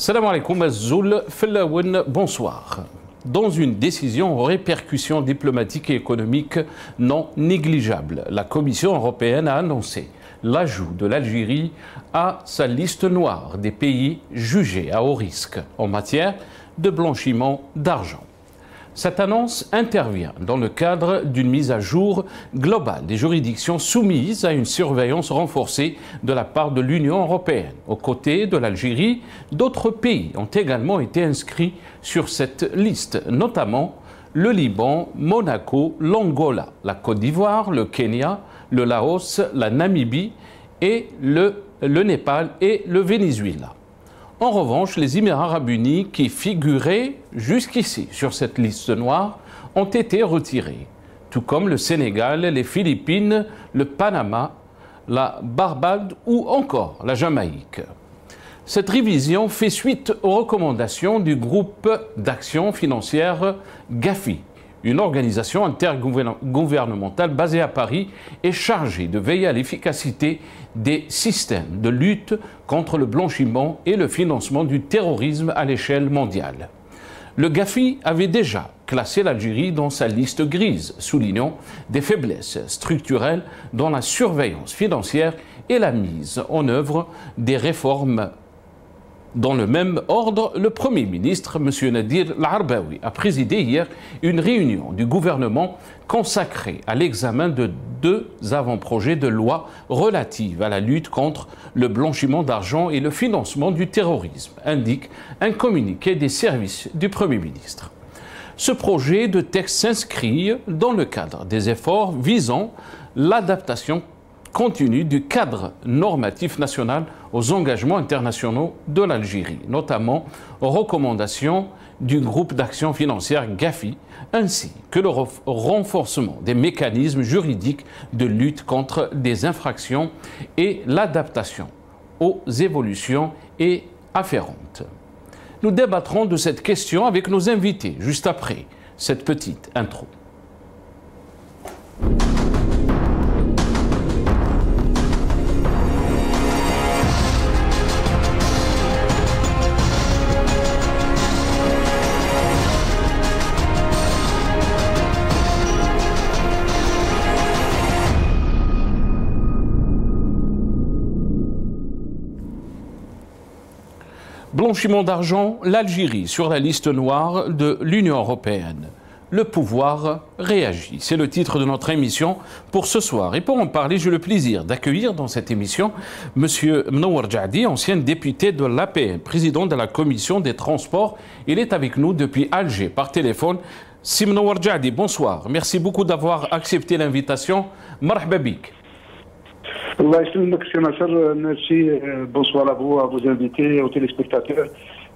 Salam alaikum, Azzoul Fellaouen, bonsoir. Dans une décision aux répercussions diplomatiques et économiques non négligeables, la Commission européenne a annoncé l'ajout de l'Algérie à sa liste noire des pays jugés à haut risque en matière de blanchiment d'argent. Cette annonce intervient dans le cadre d'une mise à jour globale des juridictions soumises à une surveillance renforcée de la part de l'Union européenne. Aux côtés de l'Algérie, d'autres pays ont également été inscrits sur cette liste, notamment le Liban, Monaco, l'Angola, la Côte d'Ivoire, le Kenya, le Laos, la Namibie et le Népal et le Venezuela. En revanche, les Émirats arabes unis, qui figuraient jusqu'ici sur cette liste noire, ont été retirés, tout comme le Sénégal, les Philippines, le Panama, la Barbade ou encore la Jamaïque. Cette révision fait suite aux recommandations du groupe d'action financière GAFI, une organisation intergouvernementale basée à Paris et chargée de veiller à l'efficacité des systèmes de lutte contre le blanchiment et le financement du terrorisme à l'échelle mondiale. Le GAFI avait déjà classé l'Algérie dans sa liste grise, soulignant des faiblesses structurelles dans la surveillance financière et la mise en œuvre des réformes. Dans le même ordre, le Premier ministre, M. Nadir Al-Arbaoui, a présidé hier une réunion du gouvernement consacrée à l'examen de deux avant-projets de loi relatifs à la lutte contre le blanchiment d'argent et le financement du terrorisme, indique un communiqué des services du Premier ministre. Ce projet de texte s'inscrit dans le cadre des efforts visant l'adaptation continue du cadre normatif national aux engagements internationaux de l'Algérie, notamment aux recommandations du groupe d'action financière GAFI, ainsi que le renforcement des mécanismes juridiques de lutte contre des infractions et l'adaptation aux évolutions et afférentes. Nous débattrons de cette question avec nos invités juste après cette petite intro. Blanchiment d'argent, l'Algérie sur la liste noire de l'Union européenne. Le pouvoir réagit. C'est le titre de notre émission pour ce soir. Et pour en parler, j'ai le plaisir d'accueillir dans cette émission M. Mnower Djadi, ancien député de l'APN, président de la Commission des Transports. Il est avec nous depuis Alger par téléphone. Si Mnower Djadi, bonsoir. Merci beaucoup d'avoir accepté l'invitation. Marhaba bik. Merci, bonsoir à vous, à vos invités, aux téléspectateurs,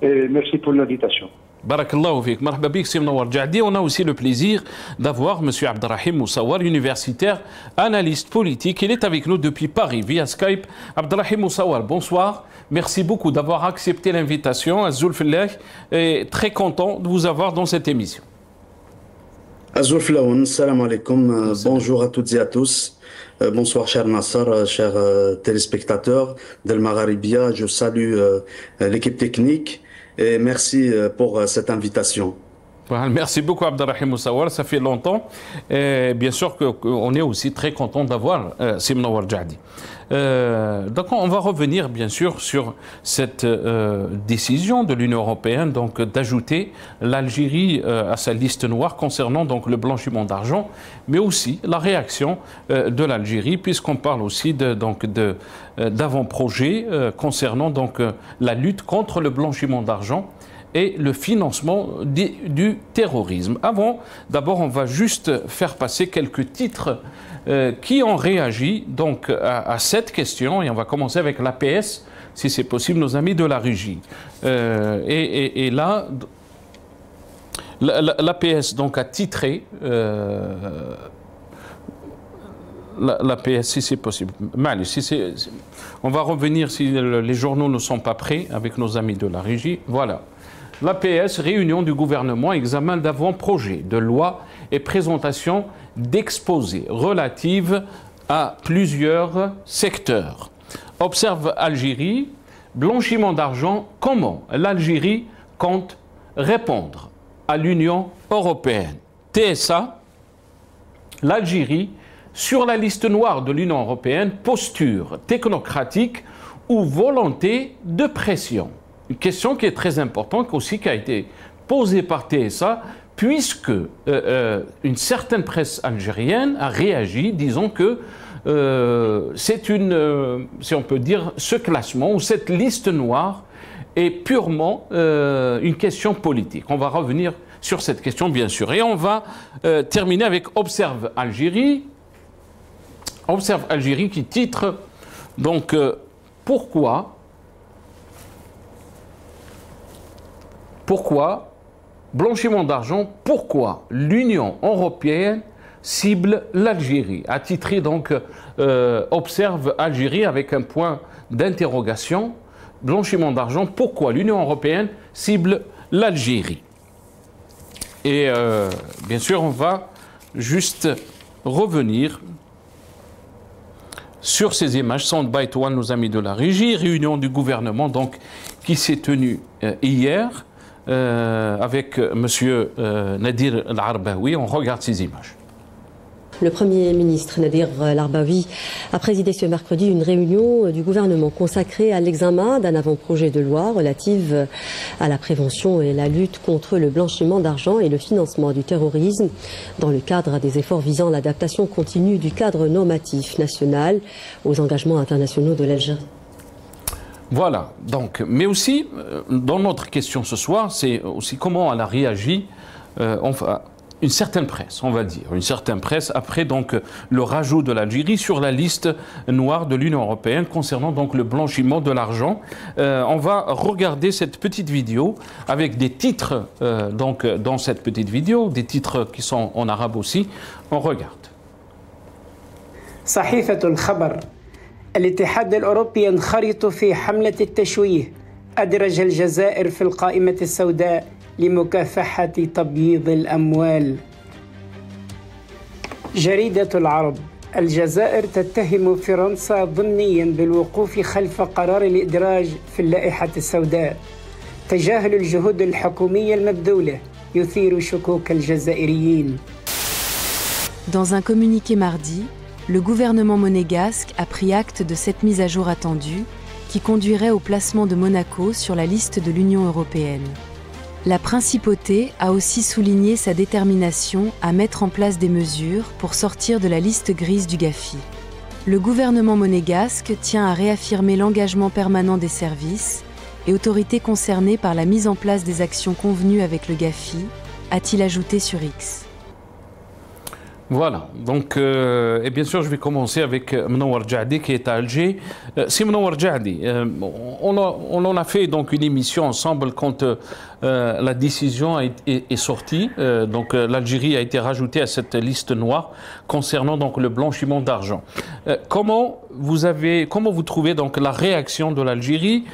et merci pour l'invitation. Barakallahu fik. Marhaba bik, Si Mnower Djadi. On a aussi le plaisir d'avoir M. Abdelrahim Moussawar, universitaire, analyste politique. Il est avec nous depuis Paris via Skype. Abdelrahim Moussawar, bonsoir. Merci beaucoup d'avoir accepté l'invitation. Azzoul Fellah, et très content de vous avoir dans cette émission. Azzoul Fellaouen, salam alaikum, bonjour à toutes et à tous. Bonsoir cher Nassar, chers téléspectateurs d'El Magharibia. Je salue l'équipe technique et merci pour cette invitation. Merci beaucoup Abdelrahim Moussawar, ça fait longtemps. Et bien sûr qu'on est aussi très content d'avoir Si Mnower Djadi. Donc on va revenir bien sûr sur cette décision de l'Union européenne donc d'ajouter l'Algérie à sa liste noire concernant donc le blanchiment d'argent, mais aussi la réaction de l'Algérie, puisqu'on parle aussi d'avant-projet concernant donc la lutte contre le blanchiment d'argent et le financement du terrorisme. D'abord, on va juste faire passer quelques titres qui ont réagi donc à cette question, et on va commencer avec l'APS, si c'est possible, nos amis de la régie. Et là, l'APS donc a titré l'APS, si c'est possible. On va revenir si les journaux ne sont pas prêts avec nos amis de la régie. Voilà. L'APS, réunion du gouvernement, examen d'avant-projet de loi et présentation d'exposés relatifs à plusieurs secteurs. Observe Algérie, blanchiment d'argent, comment l'Algérie compte répondre à l'Union européenne? TSA, l'Algérie sur la liste noire de l'Union européenne, posture technocratique ou volonté de pression? Une question qui est très importante aussi, qui a été posée par TSA, puisque une certaine presse algérienne a réagi, disant que c'est une, si on peut dire, ce classement ou cette liste noire est purement une question politique. On va revenir sur cette question, bien sûr. Et on va terminer avec Observe Algérie. Observe Algérie qui titre donc pourquoi blanchiment d'argent, pourquoi l'Union européenne cible l'Algérie? A titré donc Observe Algérie avec un point d'interrogation. Blanchiment d'argent, pourquoi l'Union européenne cible l'Algérie? Et bien sûr, on va juste revenir sur ces images. Soundbite One nous a mis de la régie. Réunion du gouvernement donc qui s'est tenue hier avec M. Nadir El-Arbaoui. On regarde ces images. Le Premier ministre Nadir El-Arbaoui a présidé ce mercredi une réunion du gouvernement consacrée à l'examen d'un avant-projet de loi relative à la prévention et la lutte contre le blanchiment d'argent et le financement du terrorisme dans le cadre des efforts visant l'adaptation continue du cadre normatif national aux engagements internationaux de l'Algérie. Voilà, donc, mais aussi, dans notre question ce soir, c'est aussi comment elle a réagi, une certaine presse, on va dire, une certaine presse, après donc le rajout de l'Algérie sur la liste noire de l'Union européenne concernant donc le blanchiment de l'argent. On va regarder cette petite vidéo avec des titres, donc dans cette petite vidéo, des titres qui sont en arabe aussi. On regarde. صحيفة الخبر. الاتحاد الأوروبي ينخرط في حملة التشويه. أدرج الجزائر في القائمة السوداء لمكافحة تبييض الأموال. جريدة العرب. الجزائر تتهم فرنسا ضمنيا بالوقوف خلف قرار الإدراج في اللائحة السوداء. تجاهل الجهود الحكومية المبذولة يثير شكوك الجزائريين. Dans un communiqué mardi, le gouvernement monégasque a pris acte de cette mise à jour attendue qui conduirait au placement de Monaco sur la liste de l'Union européenne. La principauté a aussi souligné sa détermination à mettre en place des mesures pour sortir de la liste grise du GAFI. Le gouvernement monégasque tient à réaffirmer l'engagement permanent des services et autorités concernées par la mise en place des actions convenues avec le GAFI, a-t-il ajouté sur X. Voilà, donc, et bien sûr, je vais commencer avec Mnawar Djahdi qui est à Alger. Si Mnawar Djahdi, on en a fait donc une émission ensemble quand la décision est sortie. Donc, l'Algérie a été rajoutée à cette liste noire concernant donc le blanchiment d'argent. Comment vous trouvez donc la réaction de l'Algérie,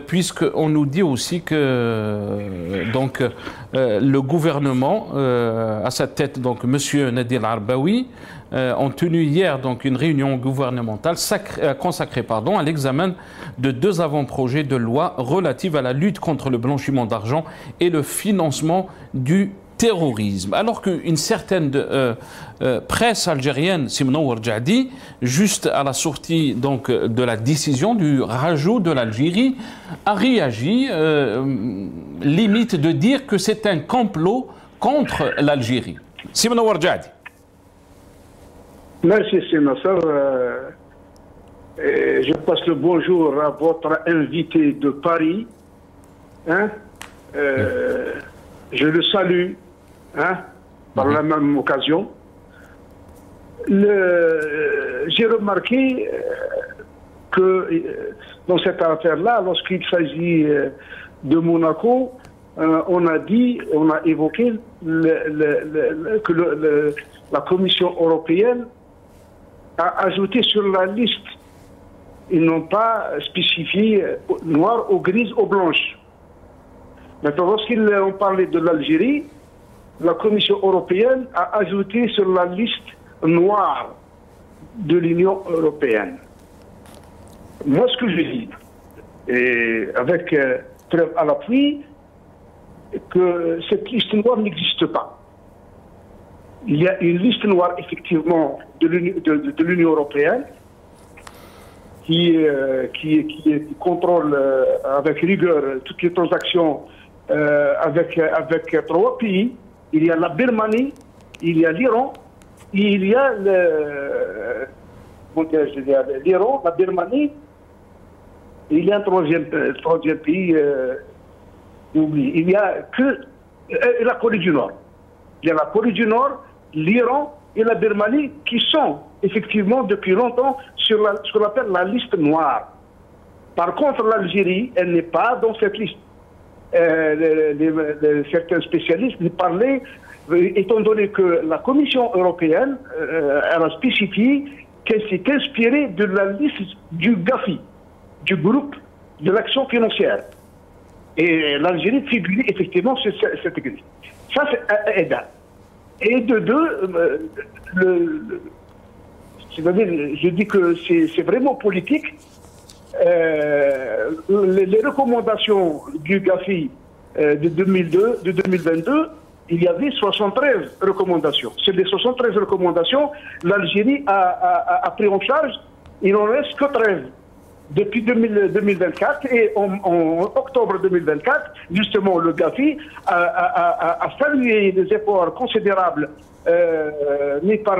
puisqu'on nous dit aussi que donc le gouvernement à sa tête donc Monsieur Nadir El-Arbaoui ont tenu hier donc une réunion gouvernementale consacrée à l'examen de 2 avant-projets de loi relatifs à la lutte contre le blanchiment d'argent et le financement du terrorisme. Alors qu'une certaine presse algérienne, Mnawar Djahdi, juste à la sortie donc de la décision du rajout de l'Algérie, a réagi, limite de dire que c'est un complot contre l'Algérie. Mnawar Djahdi. Merci, Nasser. Je passe le bonjour à votre invité de Paris. Je le salue par la même occasion. J'ai remarqué que dans cette affaire-là, lorsqu'il s'agit de Monaco, on a évoqué que la Commission européenne a ajouté sur la liste. Ils n'ont pas spécifié noir ou grise ou blanche. Maintenant, lorsqu'ils ont parlé de l'Algérie, la Commission européenne a ajouté sur la liste noire de l'Union européenne. Moi, ce que je dis, et avec preuve à l'appui que cette liste noire n'existe pas. Il y a une liste noire effectivement de l'Union européenne qui contrôle avec rigueur toutes les transactions avec 3 pays. Il y a la Birmanie, il y a l'Iran, il y a l'Iran, la Birmanie, et il y a un troisième pays, il y a que la Corée du Nord. Il y a la Corée du Nord, l'Iran et la Birmanie qui sont effectivement depuis longtemps sur ce qu'on appelle la liste noire. Par contre, l'Algérie, elle n'est pas dans cette liste. Certains spécialistes parlaient, étant donné que la Commission européenne elle a spécifié qu'elle s'est inspirée de la liste du GAFI, du groupe de l'action financière. Et l'Algérie figurait effectivement sur cette liste. Ça, c'est d'un. Et de deux, c'est-à-dire, je dis que c'est vraiment politique. Les recommandations du GAFI de 2022, il y avait 73 recommandations. Sur les 73 recommandations, l'Algérie a pris en charge, il n'en reste que 13 depuis 2024. Et en octobre 2024, justement, le GAFI a salué les efforts considérables mis par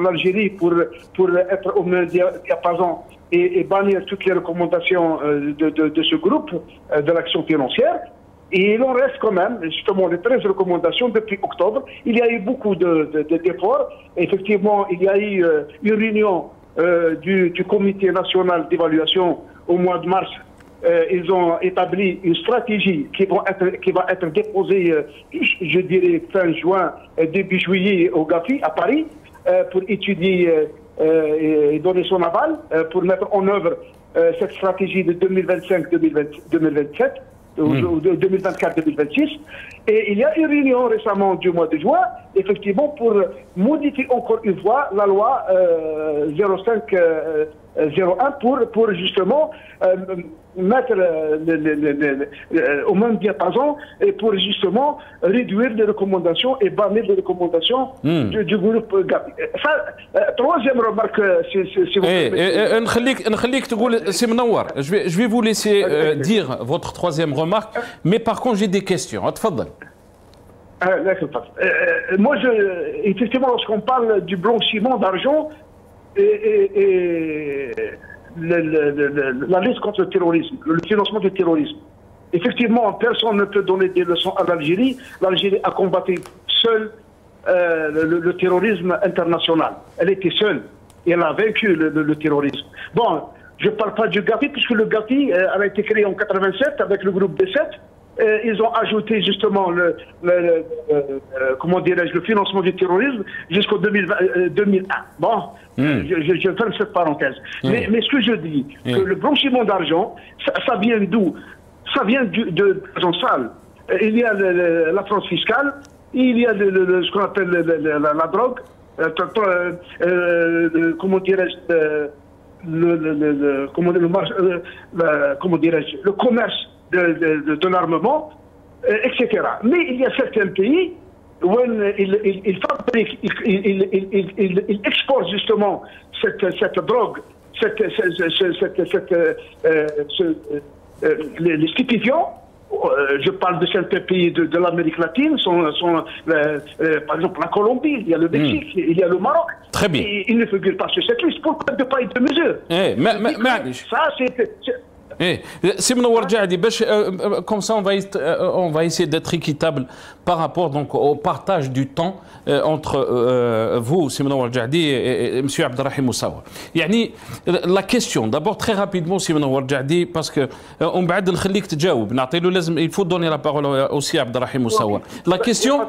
l'Algérie pour être au même diapason et bannir toutes les recommandations de ce groupe de l'action financière. Et il en reste quand même, justement, les 13 recommandations depuis octobre. Il y a eu beaucoup d'efforts. Effectivement, il y a eu une réunion du Comité national d'évaluation au mois de mars. Ils ont établi une stratégie qui va être déposée, je dirais, fin juin, début juillet au GAFI, à Paris, pour étudier et donner son aval, pour mettre en œuvre cette stratégie de 2025-2027. Ou 2024-2026. Et il y a une réunion récemment du mois de juin, effectivement, pour modifier encore une fois la loi 0501 pour justement mettre au même diapason et pour justement réduire les recommandations et bannir les recommandations du groupe GAFI. Ça, troisième remarque, si vous permettez. Je vais vous laisser dire votre troisième remarque, mais par contre j'ai des questions. Moi, effectivement, lorsqu'on parle du blanchiment d'argent et la lutte contre le terrorisme, le financement du terrorisme, effectivement, personne ne peut donner des leçons à l'Algérie. L'Algérie a combattu seule le terrorisme international. Elle était seule et elle a vaincu le terrorisme. Bon, je ne parle pas du GAFI, puisque le GAFI a été créé en 87 avec le groupe B7. Ils ont ajouté justement le financement du terrorisme jusqu'au 2001. Bon, je ferme cette parenthèse. Mais ce que je dis, que le blanchiment d'argent, ça vient d'où? Ça vient de l'argent sale. Il y a la fraude fiscale, il y a ce qu'on appelle la drogue, comment dirais-je, le commerce de l'armement, etc. Mais il y a certains pays où ils fabriquent, ils exportent justement cette drogue, les stupéfiants. Je parle de certains pays de l'Amérique latine, par exemple la Colombie, il y a le Mexique, il y a le Maroc. Très bien. Ils ne figurent pas sur cette liste. Pourquoi ne pas être de mesure? Ça, c'est... Comme ça, on va essayer d'être équitable par rapport donc, au partage du temps entre vous, Simona Ouarjahdi, et M. Abdelrahim Moussawa. La question, d'abord très rapidement, Simona Ouarjahdi, parce que il faut donner la parole aussi à Abdelrahim Moussawa. La question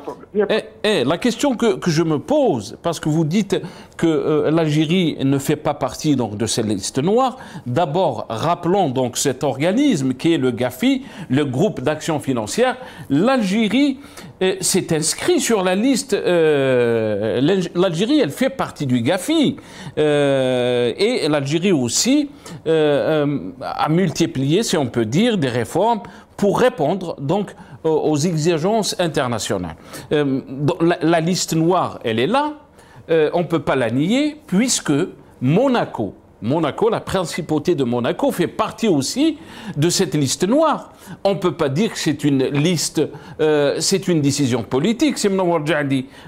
que je me pose, parce que vous dites que l'Algérie ne fait pas partie donc, de cette liste noire, d'abord rappelons donc cet organisme qui est le GAFI, le groupe d'action financière, l'Algérie s'est inscrite sur la liste. L'Algérie, elle fait partie du GAFI. Et l'Algérie aussi a multiplié, si on peut dire, des réformes pour répondre donc aux exigences internationales. La liste noire, elle est là. On ne peut pas la nier puisque Monaco, la principauté de Monaco fait partie aussi de cette liste noire. On ne peut pas dire que c'est une liste, c'est une décision politique.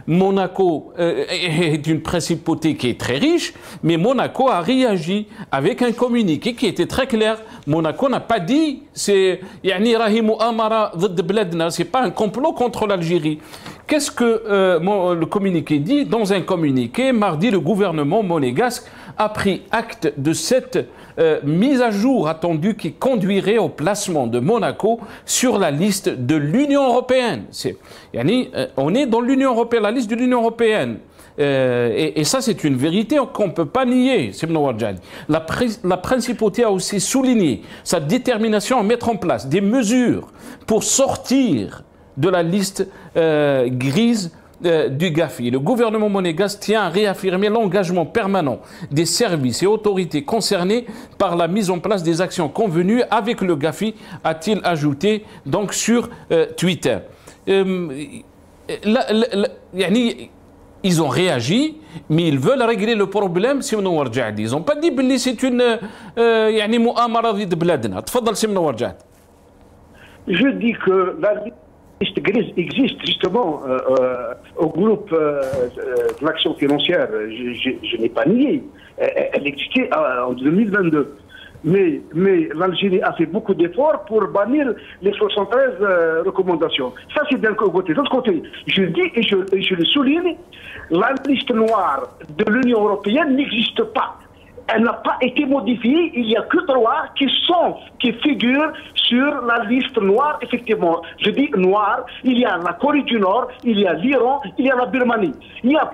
Monaco est une principauté qui est très riche, mais Monaco a réagi avec un communiqué qui était très clair. Monaco n'a pas dit c'est pas un complot contre l'Algérie. Qu'est-ce que le communiqué dit? Dans un communiqué, mardi, le gouvernement monégasque a pris acte de cette mise à jour attendue qui conduirait au placement de Monaco sur la liste de l'Union européenne. On est dans l'Union européenne, la liste de l'Union européenne. Et ça, c'est une vérité qu'on ne peut pas nier. La principauté a aussi souligné sa détermination à mettre en place des mesures pour sortir de la liste grise du GAFI. Le gouvernement monégasque tient à réaffirmer l'engagement permanent des services et autorités concernés par la mise en place des actions convenues avec le GAFI, a-t-il ajouté donc sur Twitter. Ils ont réagi, mais ils veulent régler le problème. Ils n'ont pas dit que c'est une مؤامرة ضد بلادنا. تفضل سي منور جعد. Je dis que la liste grise existe justement au groupe de l'action financière. Je n'ai pas nié. Elle existait en 2022. Mais l'Algérie a fait beaucoup d'efforts pour bannir les 73 recommandations. Ça, c'est d'un côté. De l'autre côté, je dis et je le souligne, la liste noire de l'Union européenne n'existe pas. Elle n'a pas été modifiée. Il n'y a que 3 qui figurent sur la liste noire, effectivement. Je dis noire, il y a la Corée du Nord, il y a l'Iran, il y a la Birmanie. Il y a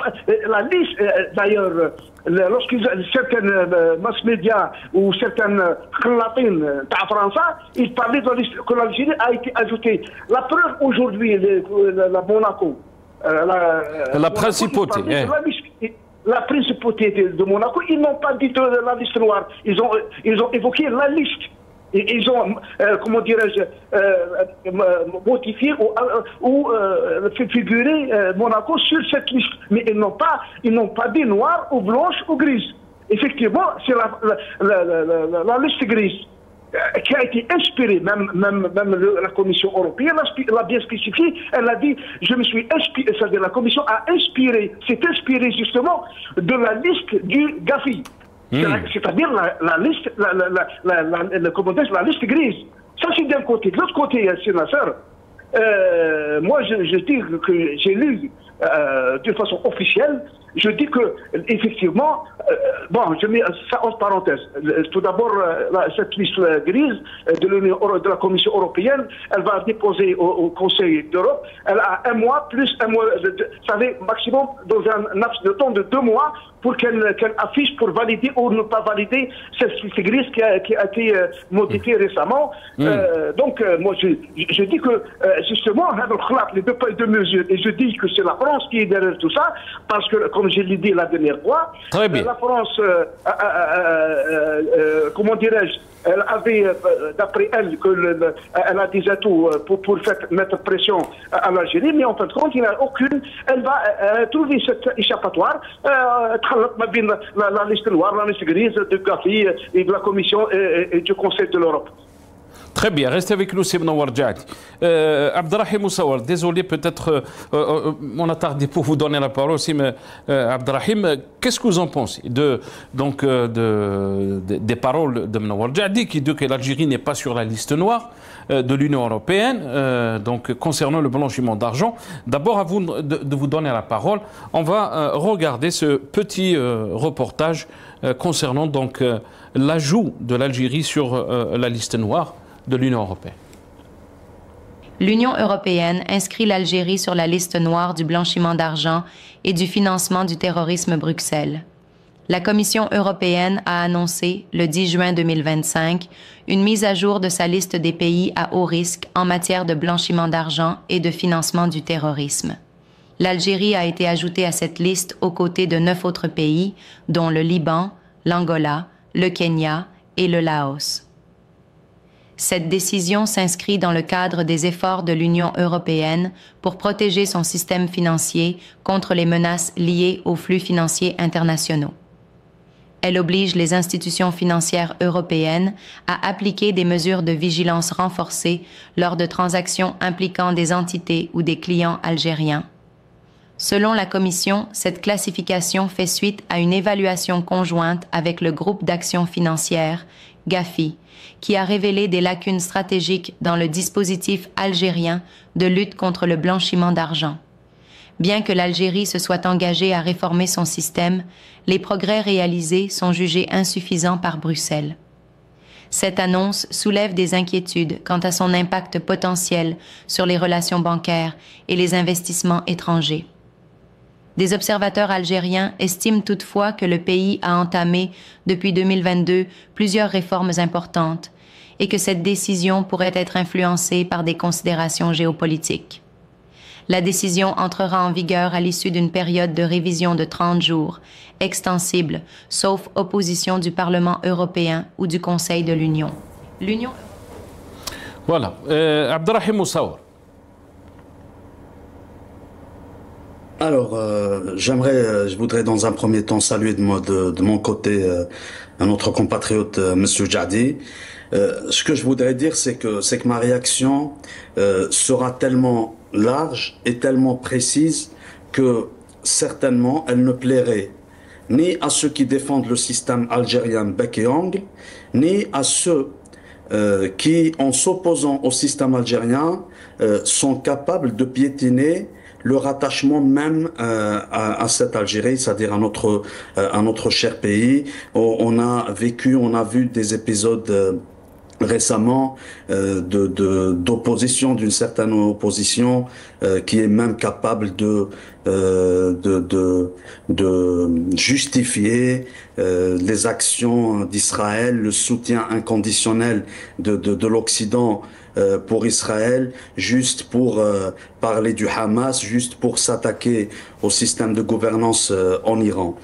la liste, d'ailleurs, lorsque certaines mass médias ou certaines clatines en France, ils parlaient de la liste que l'Algérie a été ajoutée. La preuve aujourd'hui, la Monaco, la principauté. La principauté de Monaco, ils n'ont pas dit de la liste noire. Ils ont évoqué la liste. Et ils ont, comment dirais-je, modifié ou fait figurer Monaco sur cette liste. Mais ils n'ont pas dit noir ou blanche ou grise. Effectivement, c'est la liste grise qui a été inspirée, même la Commission européenne l'a bien spécifié, elle a dit, je me suis inspiré, c'est-à-dire la Commission s'est inspirée justement de la liste du GAFI, c'est-à-dire la liste, la liste grise. Ça c'est d'un côté. De l'autre côté, c'est ma soeur, moi je dis que j'ai lu de façon officielle, je dis que effectivement, bon, je mets ça en parenthèse. Tout d'abord, cette liste grise de la Commission européenne, elle va déposer au Conseil d'Europe. Elle a 1 mois plus 1 mois, ça fait maximum dans un laps de temps de 2 mois pour qu'elle affiche pour valider ou ne pas valider cette liste grise qui a été modifiée récemment. Donc, moi, je dis que justement, les deux mesures, et je dis que c'est la France qui est derrière tout ça, parce que, comme je l'ai dit la dernière fois, la France, comment dirais-je, elle avait, d'après elle, elle a des atouts pour mettre pression à l'Algérie, mais en fin de compte, il n'y a aucune. Elle va trouver cet échappatoire, la liste noire, la liste grise de GAFI et de la Commission et du Conseil de l'Europe. Très bien, restez avec nous, c'est Menouar Djahdi. Abdelrahim Moussawar, désolé, peut-être on a tardé pour vous donner la parole aussi, mais Abdelrahim, qu'est-ce que vous en pensez des paroles de Menouar Djahdi qui dit que l'Algérie n'est pas sur la liste noire de l'Union européenne, donc concernant le blanchiment d'argent? D'abord, avant de vous donner la parole, on va regarder ce petit reportage concernant donc l'ajout de l'Algérie sur la liste noire de l'Union européenne. L'Union européenne inscrit l'Algérie sur la liste noire du blanchiment d'argent et du financement du terrorisme Bruxelles. la Commission européenne a annoncé, le 10 juin 2025, une mise à jour de sa liste des pays à haut risque en matière de blanchiment d'argent et de financement du terrorisme. L'Algérie a été ajoutée à cette liste aux côtés de 9 autres pays, dont le Liban, l'Angola, le Kenya et le Laos. Cette décision s'inscrit dans le cadre des efforts de l'Union européenne pour protéger son système financier contre les menaces liées aux flux financiers internationaux. Elle oblige les institutions financières européennes à appliquer des mesures de vigilance renforcées lors de transactions impliquant des entités ou des clients algériens. Selon la Commission, cette classification fait suite à une évaluation conjointe avec le groupe d'action financière, GAFI, qui a révélé des lacunes stratégiques dans le dispositif algérien de lutte contre le blanchiment d'argent. Bien que l'Algérie se soit engagée à réformer son système, les progrès réalisés sont jugés insuffisants par Bruxelles. Cette annonce soulève des inquiétudes quant à son impact potentiel sur les relations bancaires et les investissements étrangers. Des observateurs algériens estiment toutefois que le pays a entamé, depuis 2022, plusieurs réformes importantes et que cette décision pourrait être influencée par des considérations géopolitiques. La décision entrera en vigueur à l'issue d'une période de révision de 30 jours, extensible, sauf opposition du Parlement européen ou du Conseil de l'Union. Voilà. Abdelrahim Moussaour. Alors, je voudrais dans un premier temps saluer de mon côté un autre compatriote, Monsieur Jadi. Ce que je voudrais dire, c'est que ma réaction sera tellement large et tellement précise que certainement elle ne plairait ni à ceux qui défendent le système algérien bec et ongle, ni à ceux qui, en s'opposant au système algérien, sont capables de piétiner le rattachement même à cette Algérie, c'est-à-dire à notre cher pays. On a vu des épisodes récemment d'opposition, d'une certaine opposition qui est même capable de justifier les actions d'Israël, le soutien inconditionnel de l'Occident pour Israël, juste pour parler du Hamas, juste pour s'attaquer au système de gouvernance en Iran.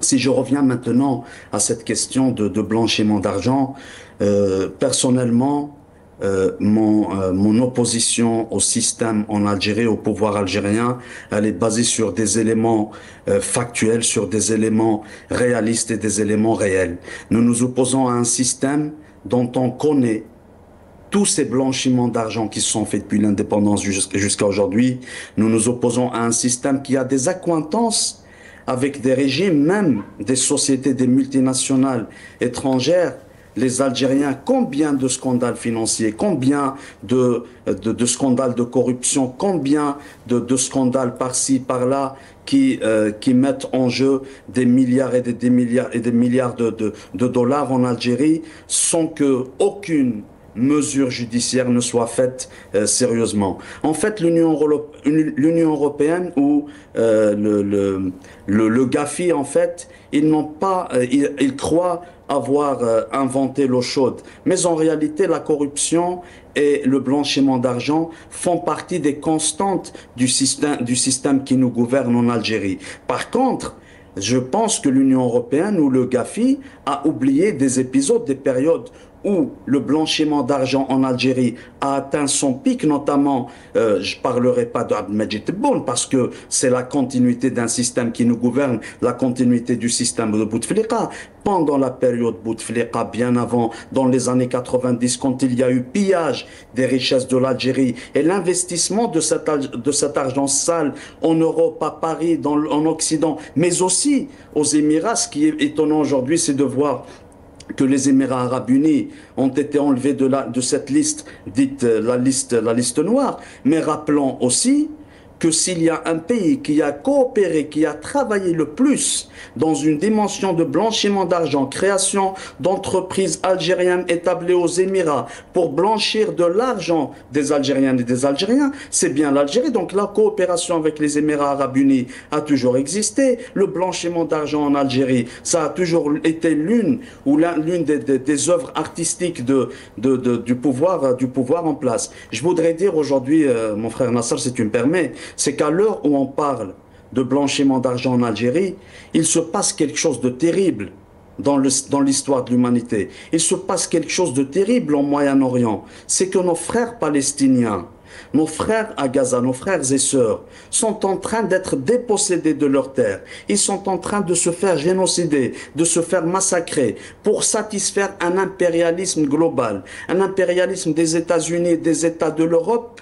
Si je reviens maintenant à cette question de blanchiment d'argent, personnellement, mon opposition au système en Algérie, au pouvoir algérien, elle est basée sur des éléments factuels, sur des éléments réalistes et des éléments réels. Nous nous opposons à un système dont on connaît tous ces blanchiments d'argent qui se sont faits depuis l'indépendance jusqu'à aujourd'hui. Nous nous opposons à un système qui a des accointances avec des régimes, même des sociétés, des multinationales étrangères. Les Algériens, combien de scandales financiers, combien de scandales de corruption, combien de scandales par-ci, par-là qui mettent en jeu des milliards et des milliards de dollars en Algérie sans que aucune mesure judiciaire ne soit faite sérieusement. En fait, l'Union européenne ou le GAFI, en fait, ils croient avoir inventé l'eau chaude. Mais en réalité, la corruption et le blanchiment d'argent font partie des constantes du système qui nous gouverne en Algérie. Par contre, je pense que l'Union européenne ou le GAFI a oublié des épisodes, des périodes où le blanchiment d'argent en Algérie a atteint son pic, notamment, je parlerai pas d'Abdelmajid Tebboune parce que c'est la continuité d'un système qui nous gouverne, la continuité du système de Bouteflika. Pendant la période Bouteflika, bien avant, dans les années 90, quand il y a eu pillage des richesses de l'Algérie et l'investissement de cet argent sale en Europe, à Paris, en Occident, mais aussi aux Émirats, ce qui est étonnant aujourd'hui, c'est de voir que les Émirats arabes unis ont été enlevés de cette liste, dite la liste noire, mais rappelons aussi que s'il y a un pays qui a coopéré, qui a travaillé le plus dans une dimension de blanchiment d'argent, création d'entreprises algériennes établies aux Émirats pour blanchir de l'argent des Algériennes et des Algériens, c'est bien l'Algérie. Donc la coopération avec les Émirats arabes unis a toujours existé. Le blanchiment d'argent en Algérie, ça a toujours été l'une des œuvres artistiques du pouvoir en place. Je voudrais dire aujourd'hui, mon frère Nasser, si tu me permets, c'est qu'à l'heure où on parle de blanchiment d'argent en Algérie, il se passe quelque chose de terrible dans l'histoire de l'humanité. Il se passe quelque chose de terrible au Moyen-Orient. C'est que nos frères palestiniens, nos frères à Gaza, nos frères et sœurs, sont en train d'être dépossédés de leurs terres. Ils sont en train de se faire génocider, de se faire massacrer pour satisfaire un impérialisme global, un impérialisme des États-Unis et des États de l'Europe,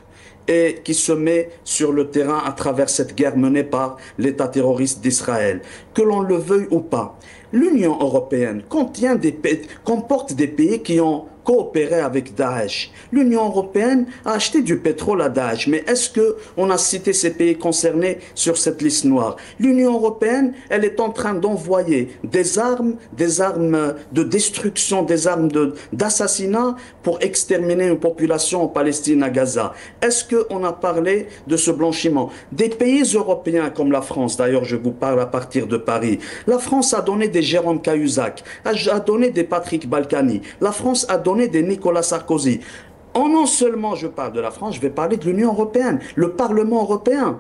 et qui se met sur le terrain à travers cette guerre menée par l'État terroriste d'Israël. Que l'on le veuille ou pas, l'Union européenne comporte des pays qui ont coopéré avec Daesh. L'Union européenne a acheté du pétrole à Daesh, mais est-ce qu'on a cité ces pays concernés sur cette liste noire? L'Union européenne, elle est en train d'envoyer des armes de destruction, des armes d'assassinat pour exterminer une population en Palestine, à Gaza. Est-ce qu'on a parlé de ce blanchiment? Des pays européens comme la France, d'ailleurs je vous parle à partir de Paris, la France a donné des Jérôme Cahuzac, a donné des Patrick Balkany, la France a donné des Nicolas Sarkozy. Non seulement je parle de la France, je vais parler de l'Union européenne, le Parlement européen,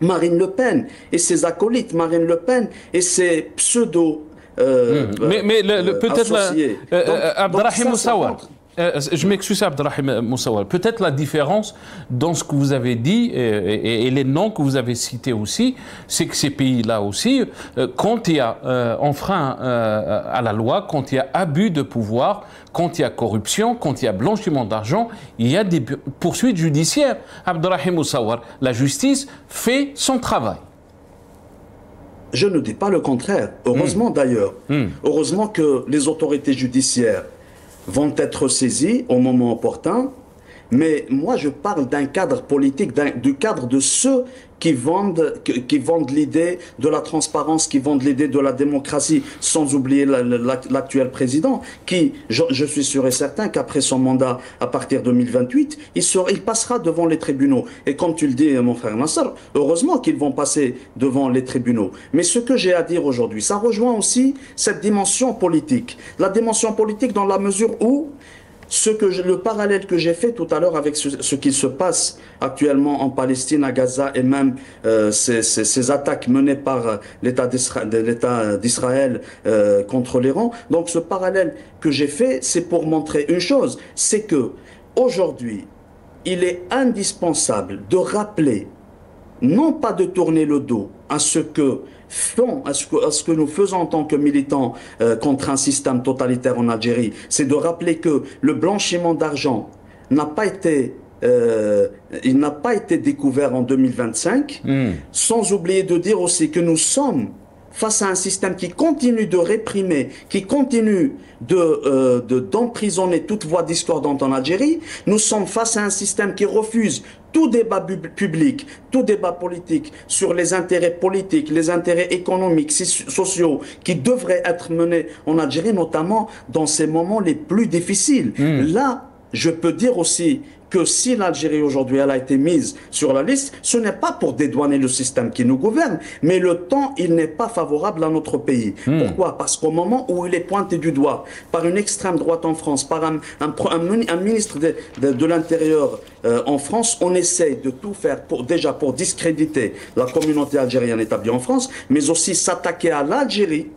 Marine Le Pen et ses acolytes, Marine Le Pen et ses pseudo peut-être Abdelrahim Moussawar. Je m'excuse, Abdelrahim Moussawar. Peut-être la différence dans ce que vous avez dit et les noms que vous avez cités aussi, c'est que ces pays-là aussi, quand il y a enfreint à la loi, quand il y a abus de pouvoir, quand il y a corruption, quand il y a blanchiment d'argent, il y a des poursuites judiciaires. Abdelrahim Moussawar, la justice fait son travail. Je ne dis pas le contraire. Heureusement d'ailleurs. Heureusement que les autorités judiciaires vont être saisis au moment opportun, mais moi je parle d'un cadre politique, du cadre de ceux qui vendent l'idée de la transparence, qui vendent l'idée de la démocratie, sans oublier l'actuel président, qui, je suis sûr et certain qu'après son mandat, à partir de 2028, il passera devant les tribunaux. Et comme tu le dis, mon frère Nasser, heureusement qu'ils vont passer devant les tribunaux. Mais ce que j'ai à dire aujourd'hui, ça rejoint aussi cette dimension politique. La dimension politique dans la mesure où le parallèle que j'ai fait tout à l'heure avec ce qui se passe actuellement en Palestine, à Gaza, et même ces attaques menées par l'État d'Israël contre l'Iran. Donc ce parallèle que j'ai fait, c'est pour montrer une chose, c'est que aujourd'hui, il est indispensable de rappeler, non pas de tourner le dos à ce que nous faisons en tant que militants contre un système totalitaire en Algérie, c'est de rappeler que le blanchiment d'argent n'a pas été découvert en 2025, sans oublier de dire aussi que nous sommes face à un système qui continue de réprimer, qui continue d'emprisonner toute voix discordante en Algérie. Nous sommes face à un système qui refuse tout débat public, tout débat politique sur les intérêts politiques, les intérêts économiques, sociaux qui devraient être menés en Algérie, notamment dans ces moments les plus difficiles. Là, je peux dire aussi que si l'Algérie aujourd'hui elle a été mise sur la liste, ce n'est pas pour dédouaner le système qui nous gouverne, mais le temps il n'est pas favorable à notre pays. Pourquoi? Parce qu'au moment où il est pointé du doigt par une extrême droite en France, par un ministre de l'Intérieur en France, on essaye de tout faire déjà pour discréditer la communauté algérienne établie en France, mais aussi s'attaquer à l'Algérie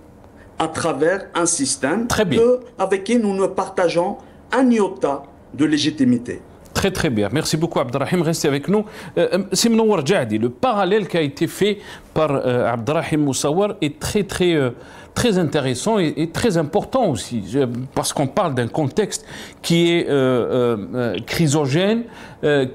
à travers un système avec qui nous ne partageons un iota de légitimité. Très très bien. Merci beaucoup Abdelrahim. Restez avec nous. Simnouar Djahdi, le parallèle qui a été fait par Abdelrahim Moussawar est très intéressant et très important aussi, parce qu'on parle d'un contexte qui est chrysogène,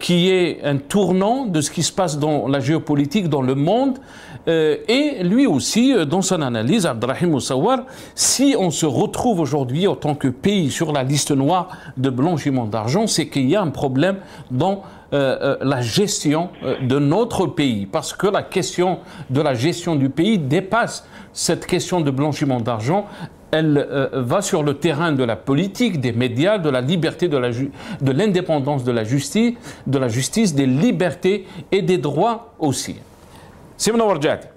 qui est un tournant de ce qui se passe dans la géopolitique, dans le monde. Et lui aussi, dans son analyse, Abdelrahim Moussawar, si on se retrouve aujourd'hui en tant que pays sur la liste noire de blanchiment d'argent, c'est qu'il y a un problème dans la gestion de notre pays, parce que la question de la gestion du pays dépasse cette question de blanchiment d'argent. Elle va sur le terrain de la politique, des médias, de la liberté, de l'indépendance de la justice, des libertés et des droits aussi. Simona Warjati.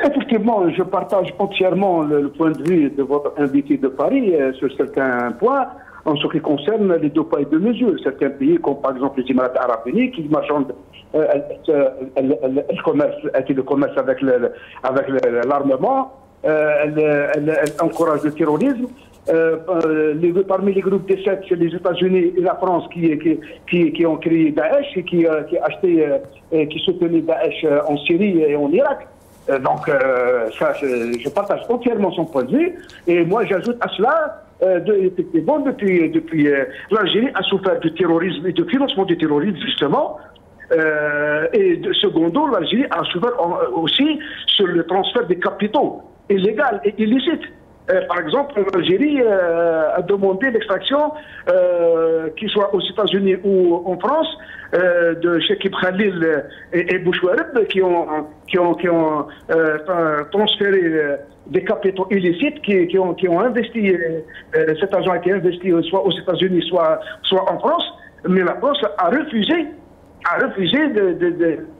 Effectivement, je partage entièrement le point de vue de votre invité de Paris sur certains points. En ce qui concerne les deux poids et deux mesures, certains pays, comme par exemple les Émirats arabes unis, qui marchandent le commerce avec l'armement, elle encourage le terrorisme. Parmi les groupes des 7, c'est les États-Unis et la France qui ont créé Daesh et qui soutenaient Daesh en Syrie et en Irak. Donc, ça, je partage entièrement son point de vue. Et moi, j'ajoute à cela, effectivement, depuis l'Algérie a souffert du terrorisme et du financement du terrorisme, justement. Et secondo, l'Algérie a souffert aussi sur le transfert des capitaux illégaux et illicites. Par exemple, l'Algérie a demandé l'extraction, qu'il soit aux États-Unis ou en France, de Cheikh Ibn Khalil et Bouchouareb qui ont transféré des capitaux illicites, qui ont investi, cet argent a été investi soit aux États-Unis, soit en France, mais la France a refusé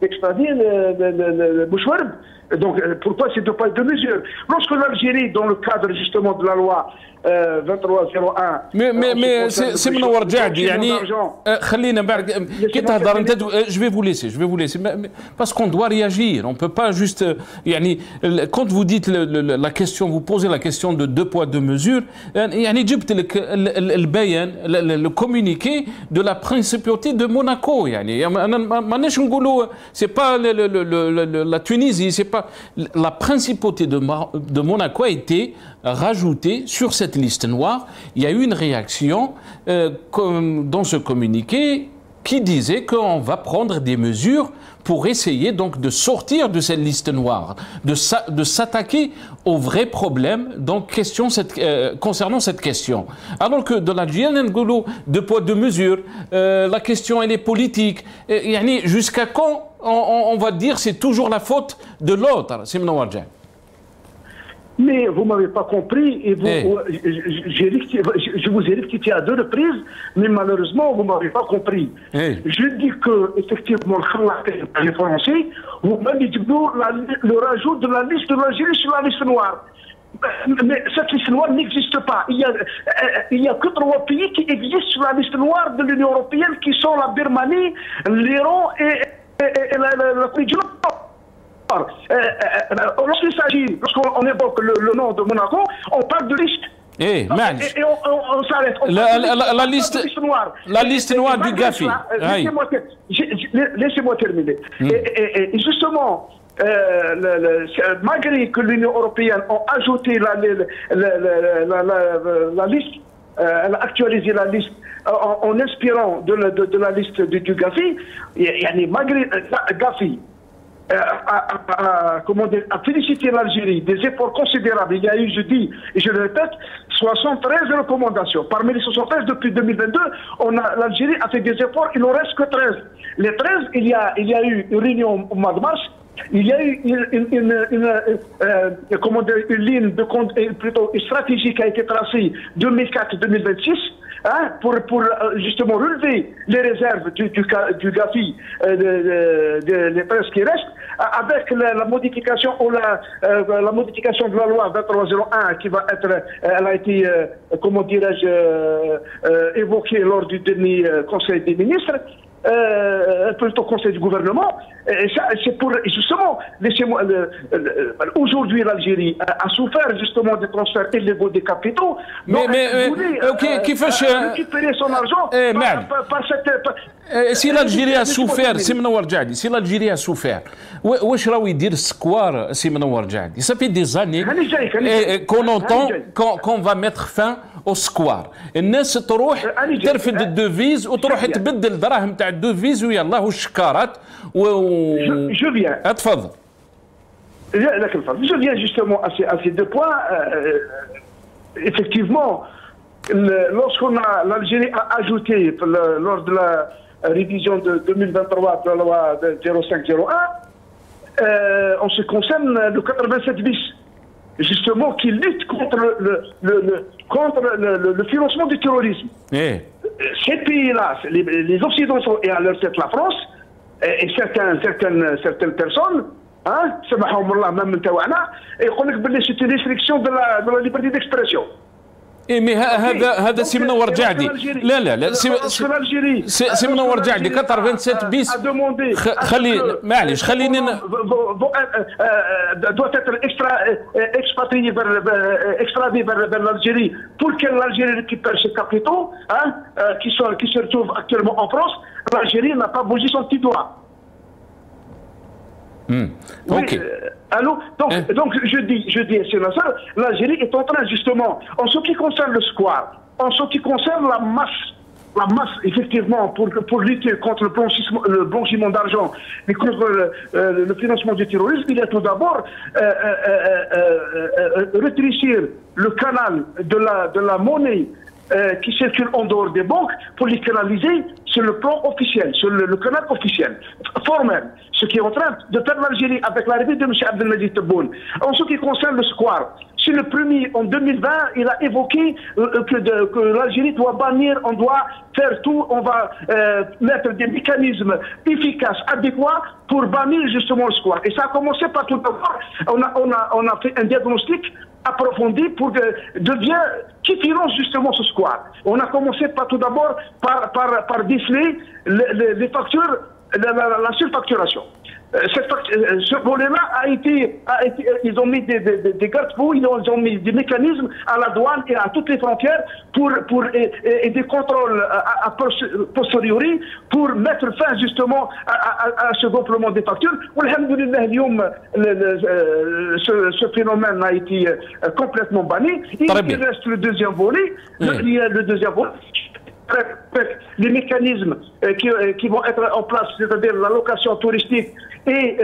d'extrader le Bouchouareb. Donc, pourquoi ces deux poids et deux mesures? Lorsque l'Algérie, dans le cadre justement de la loi 2301... Mais c'est mon warjadi, je vais vous laisser, parce qu'on doit réagir, on ne peut pas juste... Quand vous dites la question, vous posez la question de deux poids, deux mesures, le communiqué de la principauté de Monaco. C'est pas la Tunisie, c'est pas... La principauté de Monaco a été rajoutée sur cette liste noire. Il y a eu une réaction dans ce communiqué qui disait qu'on va prendre des mesures pour essayer donc de sortir de cette liste noire, de s'attaquer aux vrais problèmes concernant cette question. Alors que dans l'Algérie, deux poids, deux mesures, la question elle est politique. Jusqu'à quand on va dire c'est toujours la faute de l'autre? Mais vous ne m'avez pas compris et je vous ai rectifié à deux reprises, mais malheureusement, vous ne m'avez pas compris. Je dis que, effectivement, les Français, vous m'avez dit le rajout de la liste de l'Algérie sur la liste noire. Mais cette liste noire n'existe pas. Il y a que 3 pays qui existent sur la liste noire de l'Union européenne, qui sont la Birmanie, l'Iran et l'Afrique du Nord. Lorsqu'on évoque le nom de Monaco, on parle de liste. Et on s'arrête. La liste noire du Gafi. Laissez-moi terminer. Et justement, malgré que l'Union européenne a ajouté la liste, elle a actualisé la liste en inspirant de la liste du Gafi, malgré Gafi, a félicité l'Algérie des efforts considérables. Il y a eu, je dis et je le répète, 73 recommandations. Parmi les 73, depuis 2022, l'Algérie a fait des efforts, il n'en reste que 13. Les 13, il y a eu une réunion au mois de mars, il y a eu une ligne de compte plutôt stratégique qui a été tracée 2004-2026. Pour justement relever les réserves du Gafi, les 13 qui restent, avec la modification ou la modification de la loi 2301 qui va être, elle a été, comment dirais-je, évoquée lors du dernier Conseil des ministres, plutôt Conseil du gouvernement. C'est pour justement, laissez-moi, aujourd'hui l'Algérie a souffert justement des transferts illégaux des capitaux. Mais récupérer son argent par cette... Si l'Algérie a souffert, سي منور جعدي, si l'Algérie a souffert, واش راهو يدير السكوار سي منور جعدي؟ Ça fait des années qu'on entend qu'on va mettre fin au square. الناس تروح ترفد الدوفيز وتروح تبدل دراهم تاع الدوفيز ويلا والشكارات Je viens. تفضل. Je viens justement à ces deux points. Effectivement, l'Algérie a ajouté lors de la révision de 2023 de la loi 0501, en ce qui concerne le 87 bis, justement qui lutte contre le financement du terrorisme. Ces pays-là, les Occidentaux et à leur tête la France, et certaines personnes, سمحهم الله même نتاعنا يقول لك باللي c'est une restriction de la liberté d'expression. مي هذا سي منور جعدي. لا سي منور جعدي 87 بيس. خلي معليش خليني doit être expatrié vers l'Algérie pour que l'Algérie récupère ses capitaux qui se retrouvent actuellement en France. L'Algérie n'a pas bougé son petit doigt. Ok. Allô, donc je dis, l'Algérie est en train justement, en ce qui concerne le square, en ce qui concerne la masse effectivement pour lutter contre le blanchiment d'argent et contre le financement du terrorisme, il y a tout d'abord rétrécir le canal de la monnaie qui circulent en dehors des banques pour les canaliser sur le plan officiel, sur le canal officiel, formel, ce qui est en train de faire l'Algérie avec l'arrivée de M. Abdelmajid Tebboune. En ce qui concerne le square, c'est le premier en 2020, il a évoqué que l'Algérie doit bannir, on doit faire tout, on va mettre des mécanismes efficaces, adéquats pour bannir justement le square. Et ça a commencé par tout d'abord, on a fait un diagnostic approfondi pour qui finance justement ce square. On a commencé par tout d'abord par déceler les factures, la surfacturation. Ce volet-là a été, ils ont mis des garde-fous, ils ont mis des mécanismes à la douane et à toutes les frontières et des contrôles a posteriori pour mettre fin justement à ce gonflement des factures. Alhamdoulilah, ce phénomène a été complètement banni. Il reste le deuxième volet. Il y a le deuxième volet. Les mécanismes qui vont être en place, c'est-à-dire la location touristique et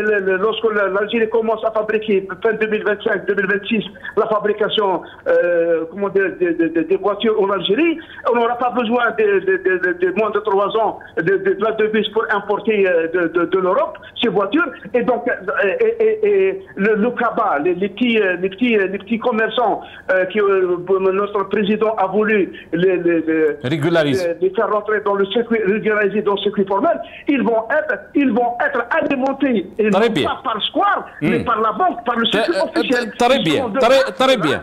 lorsque l'Algérie commence à fabriquer fin 2025-2026 la fabrication des voitures en Algérie, on n'aura pas besoin de moins de 3 ans de la devise pour importer de l'Europe ces voitures. Et donc le cabas, les petits commerçants que notre président a voulu les faire rentrer dans le circuit, régulariser dans le circuit formel, ils vont être alimentés et non pas par le square, mais par la banque, par le circuit officiel. Très bien.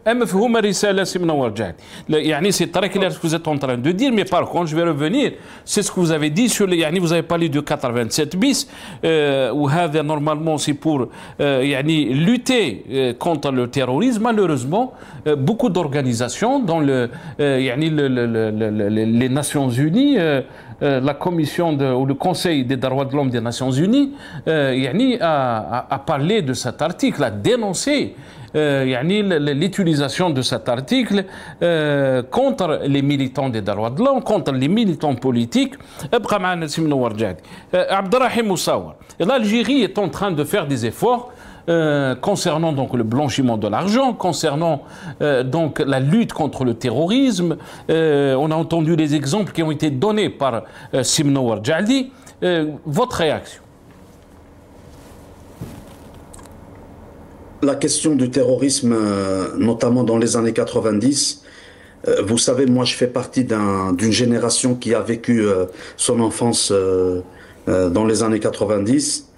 مفهوم الرسالة سي منور جعد. يعني c'est très clair ce que vous êtes en train de dire, mais par contre je vais revenir, c'est ce que vous avez dit sur يعني vous avez parlé de 87 bis وهذا normalement c'est pour يعني lutter contre le terrorisme. Malheureusement beaucoup d'organisations dans يعني les Nations Unies, la commission ou le Conseil des droits de l'homme des Nations Unies يعني a parlé de cet article, a dénoncé l'utilisation de cet article contre les militants des droits de l'homme, contre les militants politiques. Abdelrahim Moussaoua, l'Algérie est en train de faire des efforts concernant donc le blanchiment de l'argent, concernant donc la lutte contre le terrorisme. On a entendu les exemples qui ont été donnés par Simnouar Djaldi. Votre réaction? La question du terrorisme, notamment dans les années 90, vous savez, moi je fais partie d'une génération qui a vécu son enfance dans les années 90.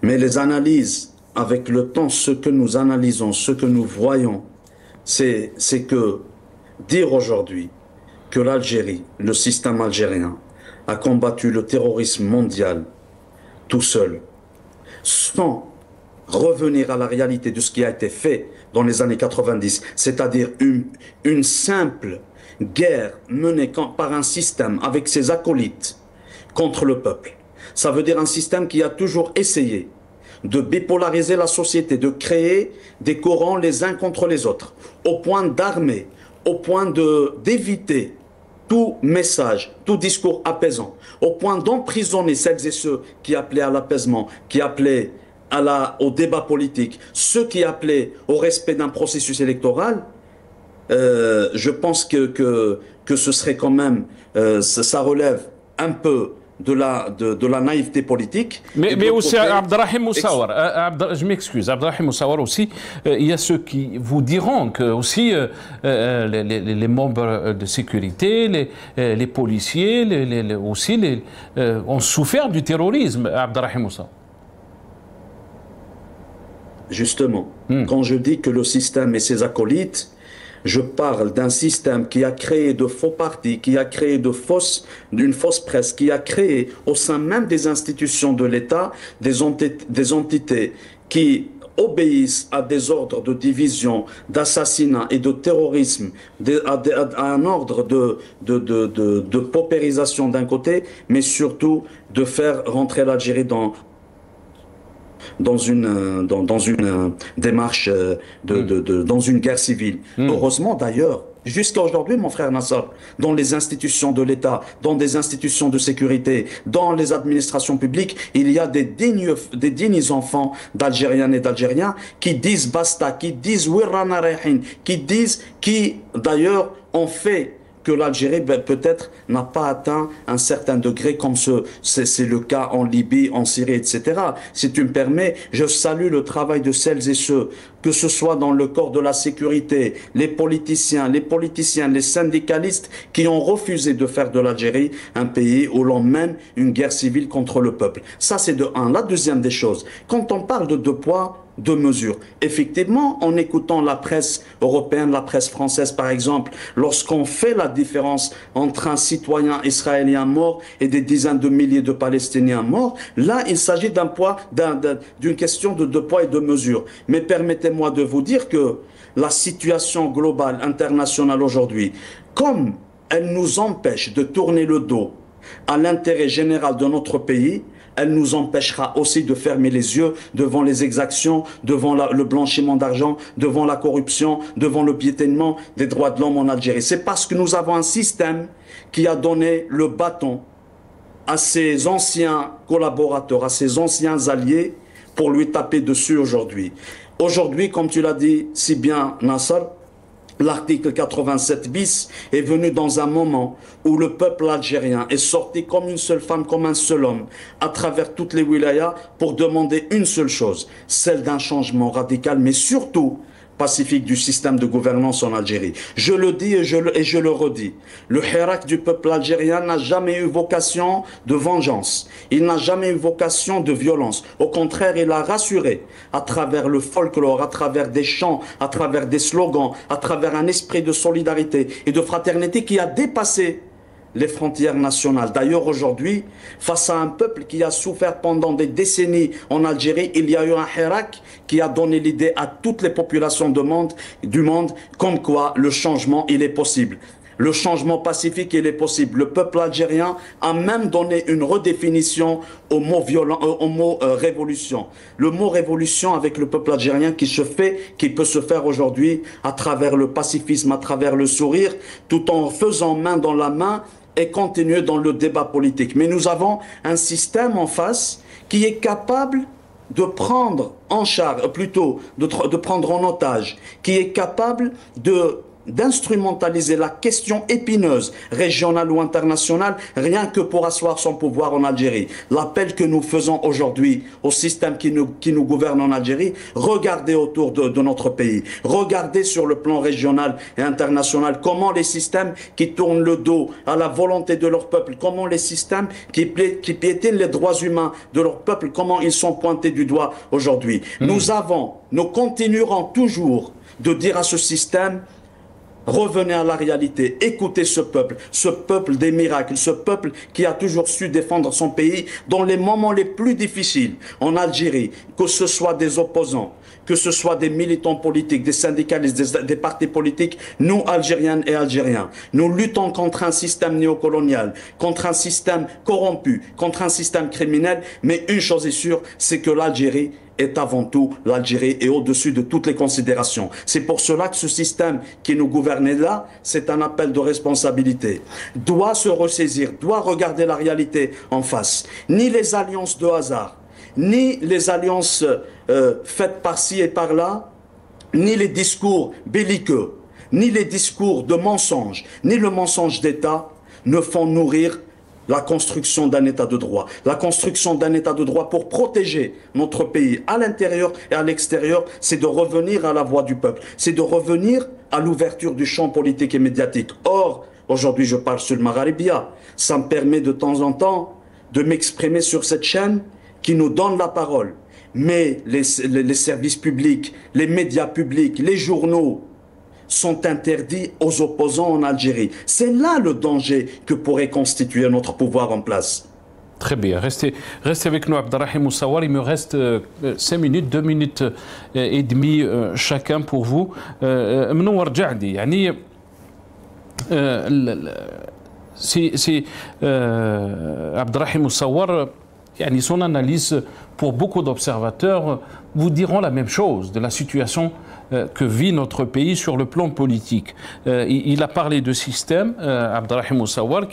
Mais les analyses, avec le temps, ce que nous analysons, ce que nous voyons, c'est que dire aujourd'hui que l'Algérie, le système algérien, a combattu le terrorisme mondial tout seul, sans revenir à la réalité de ce qui a été fait dans les années 90, c'est-à-dire une simple guerre menée par un système avec ses acolytes contre le peuple. Ça veut dire un système qui a toujours essayé de bipolariser la société, de créer des courants les uns contre les autres, au point d'armer, au point d'éviter tout message, tout discours apaisant, au point d'emprisonner celles et ceux qui appelaient à l'apaisement, qui appelaient au débat politique, ceux qui appelaient au respect d'un processus électoral. Je pense que ce serait quand même, ça relève un peu de la naïveté politique. Mais aussi, Abdelrahim Moussawar, je m'excuse, Abdelrahim Moussawar aussi, il y a ceux qui vous diront que aussi les membres de sécurité, les policiers, aussi ont souffert du terrorisme, Abdelrahim Moussawar. Justement, quand je dis que le système et ses acolytes, je parle d'un système qui a créé de faux partis, qui a créé d'une fausse presse, qui a créé au sein même des institutions de l'État des entités qui obéissent à des ordres de division, d'assassinat et de terrorisme, à un ordre de paupérisation d'un côté, mais surtout de faire rentrer l'Algérie dans une démarche, dans une guerre civile. Heureusement d'ailleurs, jusqu'à aujourd'hui, mon frère Nassar, dans les institutions de l'État, dans des institutions de sécurité, dans les administrations publiques, il y a des dignes enfants d'Algériennes et d'Algériens qui disent basta, qui disent wirrana rehin, qui d'ailleurs ont fait que l'Algérie peut-être n'a pas atteint un certain degré, comme c'est le cas en Libye, en Syrie, etc. Si tu me permets, je salue le travail de celles et ceux, que ce soit dans le corps de la sécurité, les politiciens, les syndicalistes, qui ont refusé de faire de l'Algérie un pays où l'on mène une guerre civile contre le peuple. Ça, c'est de un. La deuxième des choses, quand on parle de deux poids, deux mesures. Effectivement, en écoutant la presse européenne, la presse française par exemple, lorsqu'on fait la différence entre un citoyen israélien mort et des dizaines de milliers de Palestiniens morts, là il s'agit d'une question de deux poids et deux mesures. Mais permettez-moi de vous dire que la situation globale, internationale aujourd'hui, comme elle nous empêche de tourner le dos à l'intérêt général de notre pays, elle nous empêchera aussi de fermer les yeux devant les exactions, devant le blanchiment d'argent, devant la corruption, devant le piétinement des droits de l'homme en Algérie. C'est parce que nous avons un système qui a donné le bâton à ses anciens collaborateurs, à ses anciens alliés, pour lui taper dessus aujourd'hui. Aujourd'hui, comme tu l'as dit si bien, Nassar, l'article 87 bis est venu dans un moment où le peuple algérien est sorti comme une seule femme, comme un seul homme, à travers toutes les wilayas pour demander une seule chose, celle d'un changement radical, mais surtout pacifique du système de gouvernance en Algérie. Je le dis et je le redis. Le hirak du peuple algérien n'a jamais eu vocation de vengeance. Il n'a jamais eu vocation de violence. Au contraire, il a rassuré à travers le folklore, à travers des chants, à travers des slogans, à travers un esprit de solidarité et de fraternité qui a dépassé les frontières nationales. D'ailleurs, aujourd'hui, face à un peuple qui a souffert pendant des décennies en Algérie, il y a eu un hirak qui a donné l'idée à toutes les populations du monde comme quoi le changement, il est possible. Le changement pacifique, il est possible. Le peuple algérien a même donné une redéfinition au mot révolution. Le mot révolution avec le peuple algérien qui peut se faire aujourd'hui à travers le pacifisme, à travers le sourire, tout en faisant main dans la main et continuer dans le débat politique. Mais nous avons un système en face qui est capable de prendre en charge, plutôt de prendre en otage, qui est capable d'instrumentaliser la question épineuse, régionale ou internationale, rien que pour asseoir son pouvoir en Algérie. L'appel que nous faisons aujourd'hui au système qui nous gouverne en Algérie, regardez autour de notre pays, regardez sur le plan régional et international comment les systèmes qui tournent le dos à la volonté de leur peuple, comment les systèmes qui piétinent les droits humains de leur peuple, comment ils sont pointés du doigt aujourd'hui. Nous continuerons toujours de dire à ce système: Revenez à la réalité, écoutez ce peuple des miracles, ce peuple qui a toujours su défendre son pays dans les moments les plus difficiles en Algérie, que ce soit des opposants, que ce soit des militants politiques, des syndicalistes, des partis politiques, nous, Algériennes et Algériens, nous luttons contre un système néocolonial, contre un système corrompu, contre un système criminel, mais une chose est sûre, c'est que l'Algérie est avant tout l'Algérie et au-dessus de toutes les considérations. C'est pour cela que ce système qui nous gouverne là, c'est un appel de responsabilité. Doit se ressaisir, doit regarder la réalité en face. Ni les alliances de hasard, ni les alliances faites par-ci et par-là, ni les discours belliqueux, ni les discours de mensonges, ni le mensonge d'État ne font nourrir la construction d'un État de droit. La construction d'un État de droit pour protéger notre pays à l'intérieur et à l'extérieur, c'est de revenir à la voix du peuple. C'est de revenir à l'ouverture du champ politique et médiatique. Or, aujourd'hui, je parle sur le Magharibia. Ça me permet de temps en temps de m'exprimer sur cette chaîne qui nous donne la parole. Mais les services publics, les médias publics, les journaux sont interdits aux opposants en Algérie. C'est là le danger que pourrait constituer notre pouvoir en place. Très bien. Restez avec nous, Abdelrahim Moussawar. Il me reste 5 minutes, 2 minutes et demie chacun pour vous. Mnouar Djahdi, yani, c'est Abdelrahim Moussawar, yani, son analyse pour beaucoup d'observateurs vous diront la même chose de la situation que vit notre pays sur le plan politique. Il a parlé de système, Abdelrahim Moussawar,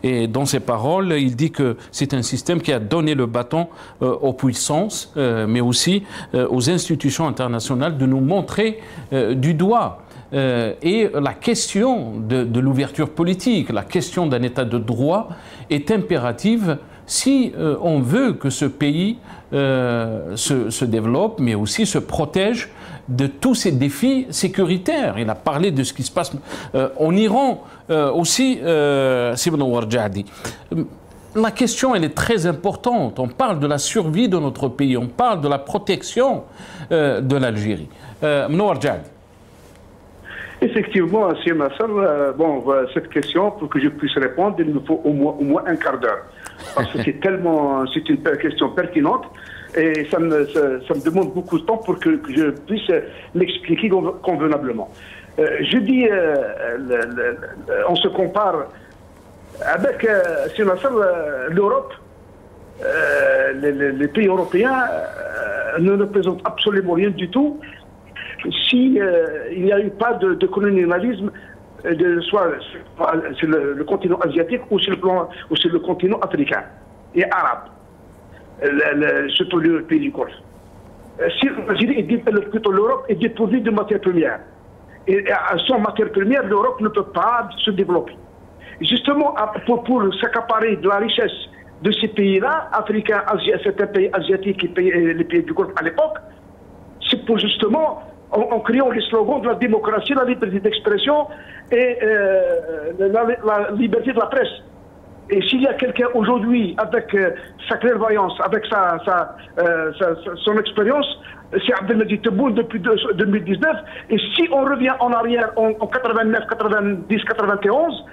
et dans ses paroles, il dit que c'est un système qui a donné le bâton aux puissances, mais aussi aux institutions internationales de nous montrer du doigt. Et la question de l'ouverture politique, la question d'un état de droit est impérative si on veut que ce pays se développe, mais aussi se protège de tous ces défis sécuritaires. Il a parlé de ce qui se passe en Iran aussi, Mnouar Djahdi. La question, elle est très importante. On parle de la survie de notre pays, on parle de la protection de l'Algérie. Mnouar Djahdi. Effectivement, M. Nassar, bon, cette question, pour que je puisse répondre, il nous faut au moins un quart d'heure. Parce que c'est une question pertinente et ça me demande beaucoup de temps pour que je puisse l'expliquer convenablement. Je dis, on se compare avec, M. Nassar, l'Europe, les pays européens ne représentent absolument rien du tout si il n'y a eu pas de colonialisme, soit sur le continent asiatique ou sur le continent africain et arabe, surtout le pays du Golfe. Si l'Europe est dépourvue de matières premières, et sans matières premières, l'Europe ne peut pas se développer. Justement, pour s'accaparer de la richesse de ces pays-là, africains, certains pays asiatiques et les pays du Golfe à l'époque, c'est pour justement, en créant les slogans de la démocratie, la liberté d'expression et la liberté de la presse. Et s'il y a quelqu'un aujourd'hui, avec sa clairvoyance, avec son expérience, c'est Abdelmajid Tebboune depuis 2019. Et si on revient en arrière en 89, 90, 91,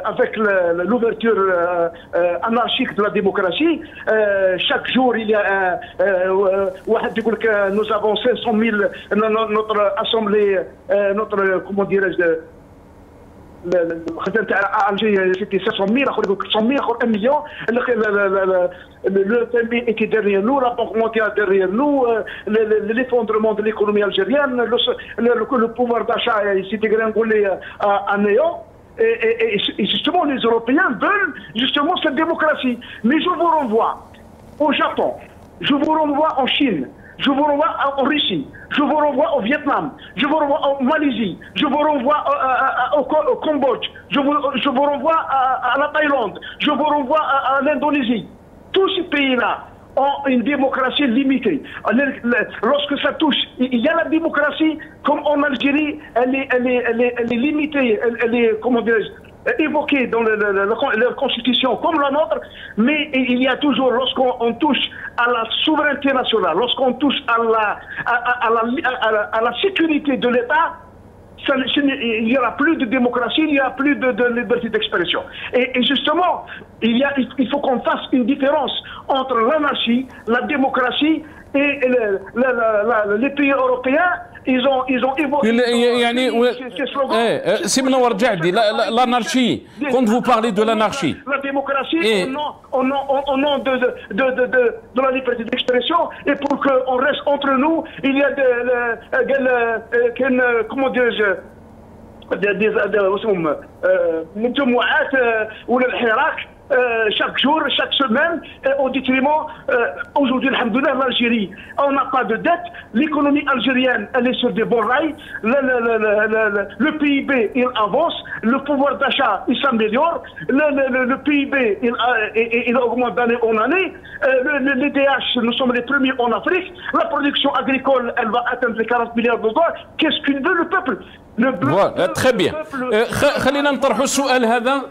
avec l'ouverture anarchique de la démocratie, chaque jour il y a nous avons 500 000, notre assemblée, comment dirais-je, c'était 500 000, 100 000, 1 million. Le FMI était derrière nous, la Banque mondiale derrière nous, l'effondrement de l'économie algérienne, le pouvoir d'achat s'est dégringolé à néant. Et justement, les Européens veulent justement cette démocratie. Mais je vous renvoie au Japon, je vous renvoie en Chine, je vous renvoie en Russie, je vous renvoie au Vietnam, je vous renvoie en Malaisie, je vous renvoie au Cambodge, je vous renvoie à la Thaïlande, je vous renvoie à l'Indonésie. Tous ces pays-là ont une démocratie limitée. Lorsque ça touche, il y a la démocratie, comme en Algérie, elle est limitée, elle est, comment dirais-je, évoquée dans la Constitution comme la nôtre, mais il y a toujours, lorsqu'on touche à la souveraineté nationale, lorsqu'on touche à la sécurité de l'État, il n'y aura plus de démocratie, il n'y aura plus de liberté d'expression. Et justement, il faut qu'on fasse une différence entre l'anarchie, la démocratie et les pays européens. Ils ont évoqué ces slogans. L'anarchie, quand vous parlez de l'anarchie. La démocratie au nom de la liberté d'expression, et pour qu'on reste entre nous, il y a comment dirais-je, chaque jour, chaque semaine, au détriment, aujourd'hui, alhamdoulilah, l'Algérie, on n'a pas de dette, l'économie algérienne, elle est sur des bons rails, le PIB, il avance, le pouvoir d'achat, il s'améliore, le PIB, il augmente d'année en année, les DH, nous sommes les premiers en Afrique, la production agricole, elle va atteindre les 40 milliards de dollars. Qu'est-ce qu'il veut le peuple? Très bien. خلينا نطرحوا السؤال هذا.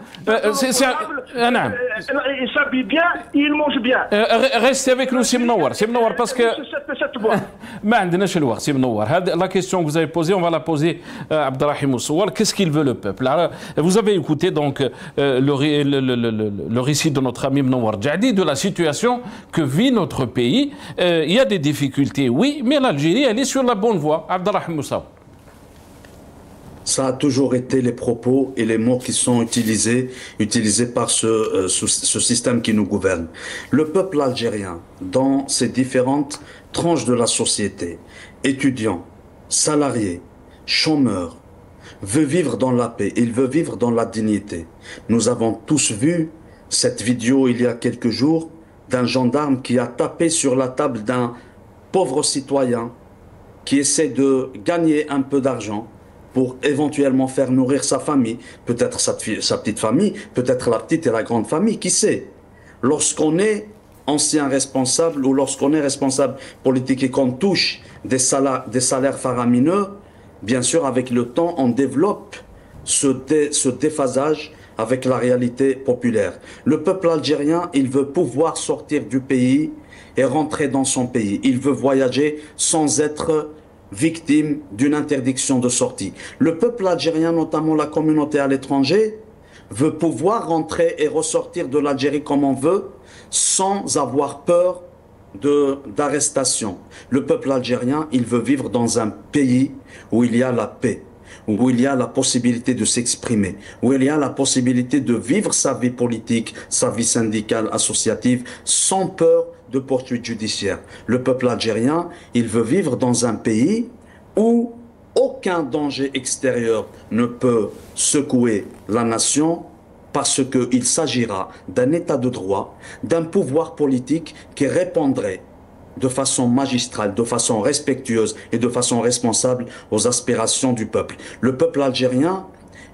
نعم. Il s'habille bien, il mange bien. Restez avec nous, سي منور parce que ما عندناش الوقت سي منور. La question que vous avez posée, on va la poser à Abderrahim Moussouar. Qu'est-ce qu'il veut le peuple? Vous avez écouté donc le récit de notre ami Mnowar Djadi de la situation que vit notre pays. Il y a des difficultés, oui, mais l'Algérie, elle est sur la bonne voie. Abderrahim Moussouar. Ça a toujours été les propos et les mots qui sont utilisés par ce système qui nous gouverne. Le peuple algérien, dans ses différentes tranches de la société, étudiants, salariés, chômeurs, veut vivre dans la paix, il veut vivre dans la dignité. Nous avons tous vu cette vidéo il y a quelques jours d'un gendarme qui a tapé sur la table d'un pauvre citoyen qui essaie de gagner un peu d'argent pour éventuellement faire nourrir sa famille, peut-être sa petite famille, peut-être la petite et la grande famille, qui sait. Lorsqu'on est ancien responsable ou lorsqu'on est responsable politique et qu'on touche des salaires faramineux, bien sûr avec le temps on développe ce déphasage avec la réalité populaire. Le peuple algérien, il veut pouvoir sortir du pays et rentrer dans son pays. Il veut voyager sans être victime d'une interdiction de sortie. Le peuple algérien, notamment la communauté à l'étranger, veut pouvoir rentrer et ressortir de l'Algérie comme on veut, sans avoir peur d'arrestation. Le peuple algérien, il veut vivre dans un pays où il y a la paix, où il y a la possibilité de s'exprimer, où il y a la possibilité de vivre sa vie politique, sa vie syndicale, associative, sans peur de poursuites judiciaires. Le peuple algérien, il veut vivre dans un pays où aucun danger extérieur ne peut secouer la nation, parce qu'il s'agira d'un état de droit, d'un pouvoir politique qui répondrait de façon magistrale, de façon respectueuse et de façon responsable aux aspirations du peuple. Le peuple algérien,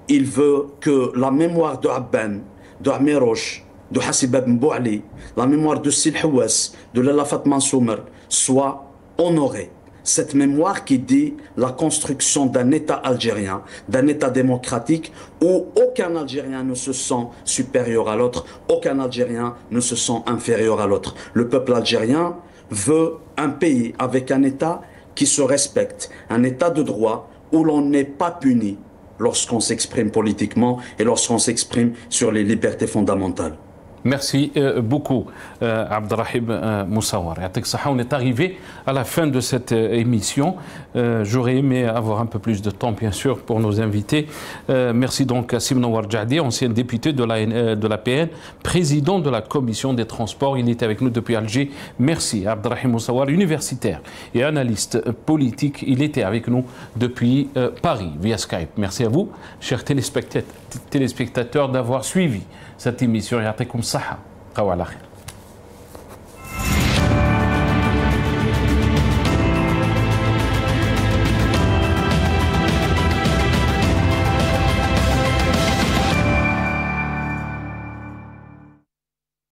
il veut que la mémoire de Abban, de Amiroche, de Hassibab Mbouali, la mémoire de Silhouas, de Lala Fatma Soumer soit honorée. Cette mémoire qui dit la construction d'un État algérien, d'un État démocratique où aucun Algérien ne se sent supérieur à l'autre, aucun Algérien ne se sent inférieur à l'autre. Le peuple algérien veut un pays avec un État qui se respecte, un État de droit où l'on n'est pas puni lorsqu'on s'exprime politiquement et lorsqu'on s'exprime sur les libertés fondamentales. Merci beaucoup, Abderrahim Moussouar. On est arrivé à la fin de cette émission. J'aurais aimé avoir un peu plus de temps, bien sûr, pour nos invités. Merci donc à Mnowar Djadi, ancien député de la PN, président de la commission des transports. Il était avec nous depuis Alger. Merci, Abderrahim Moussouar, universitaire et analyste politique. Il était avec nous depuis Paris, via Skype. Merci à vous, chers téléspectateurs, d'avoir suivi cette émission. يعطيكم الصحة.